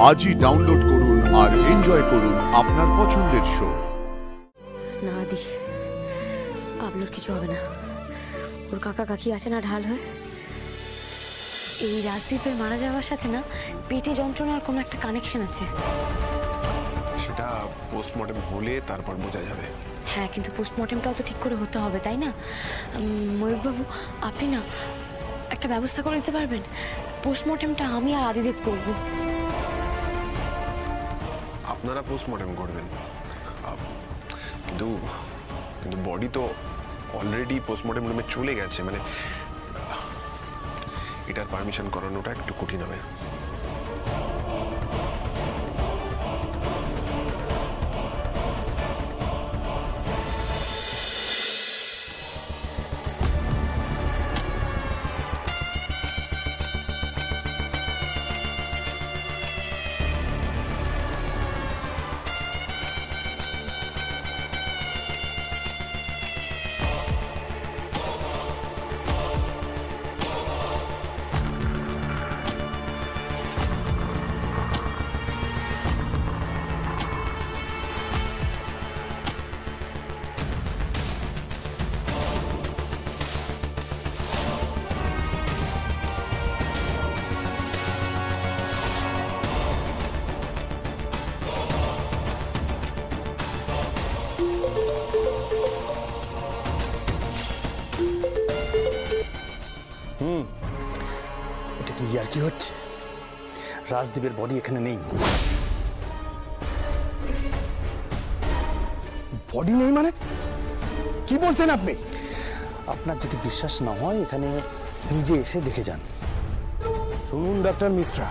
আজই ডাউনলোড করুন আর এনজয় করুন আপনার পছন্দের শো। না আদি, পাবলোর কিছু হবে না। ওর কাকা কাকি আছে না ঢাল হয়ে। এই রাজদীপের মারা যাওয়ার সাথে না পেটে যন্ত্রণার কোনো একটা কানেকশন আছে। সেটা পোস্টমর্টেম হলে তারপর বোঝা যাবে। হ্যাঁ, কিন্তু পোস্টমর্টেমটাও তো ঠিক করে হতে হবে, তাই না? ময়ূরবাবু, আপনি না একটা ব্যবস্থা করে দিতে পারবেন? পোস্টমর্টেমটা আমি আর আদিদেব করব। আপনারা পোস্টমর্টেম করবেন, কিন্তু বডি তো অলরেডি পোস্টমর্টেম রুমে চলে গেছে। মানে এটার পারমিশন করানোটা একটু কঠিন হবে। এটা কি ইয়ার কি হচ্ছে? রাজদীপের বডি এখানে নেই। বডি নেই মানে কি বলছেন আপনি? আপনার যদি বিশ্বাস না হয় এখানে নিজে এসে দেখে যান। শুনুন ডক্টর মিশ্রা,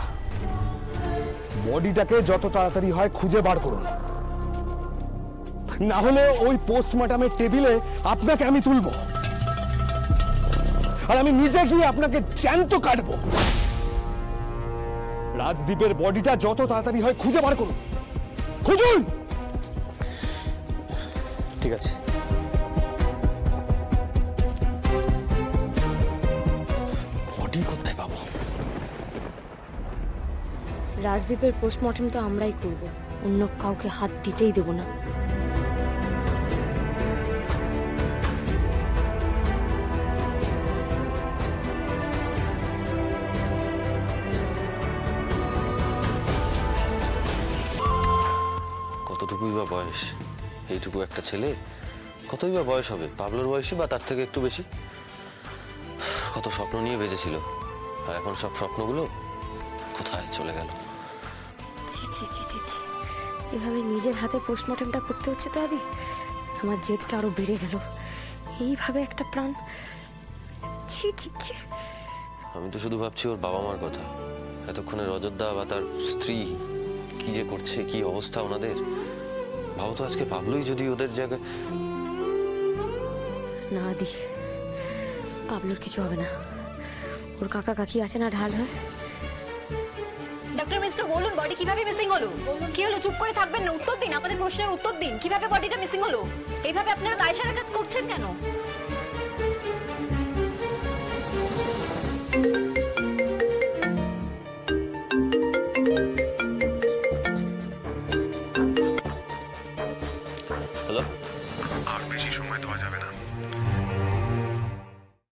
বডিটাকে যত তাড়াতাড়ি হয় খুঁজে বার করুন, না হলে ওই পোস্টমর্টমের টেবিলে আপনাকে আমি তুলবো আর আমি নিজে গিয়ে আপনাকে জ্যান্ত কাটবো। রাজদীপের বডিটা যত তাড়াতাড়ি হয় খুঁজে বার করুন, খুঁজুন। ঠিক আছে, বডি কোথায় পাবো? রাজদীপের পোস্টমর্টেম তো আমরাই করব, অন্য কাউকে হাত দিতেই দেব না। কতটুকুই বা বয়স এইটুকু একটা ছেলে? কতই বা বয়স হবে? পাবলোর বয়সী বা তার থেকে একটু বেশি। কত স্বপ্ন নিয়ে বেঁচেছিল, আর এখন সব স্বপ্নগুলো কোথায় চলে গেল? ছি ছি ছি ছি ছি, এভাবে নিজের হাতে পোস্টমর্টেমটা করতে হচ্ছে তো আদি। আমার জেদটা আরো বেড়ে গেল। এইভাবে একটা প্রাণ, ছি ছি ছি। আমি তো শুধু ভাবছি ওর বাবা মার কথা। এতক্ষণে রজতদা বা তার স্ত্রী কি যে করছে, কি অবস্থা ওনাদের। ভাবো তো, আজকে পাবলোই যদি ওদের জায়গায়। না আদি, পাবলোর কিছু হবে না। ওর কাকা কাকি আছে না ঢাল হয়ে। ডক্টর মিশ্র, বলুন বডি কিভাবে মিসিং হলো? কি হলো? চুপ করে থাকবেন না, উত্তর দিন, আমাদের প্রশ্নের উত্তর দিন। কিভাবে বডিটা মিসিং হলো? এইভাবে আপনারা দায়সারা কাজ করছেন কেন?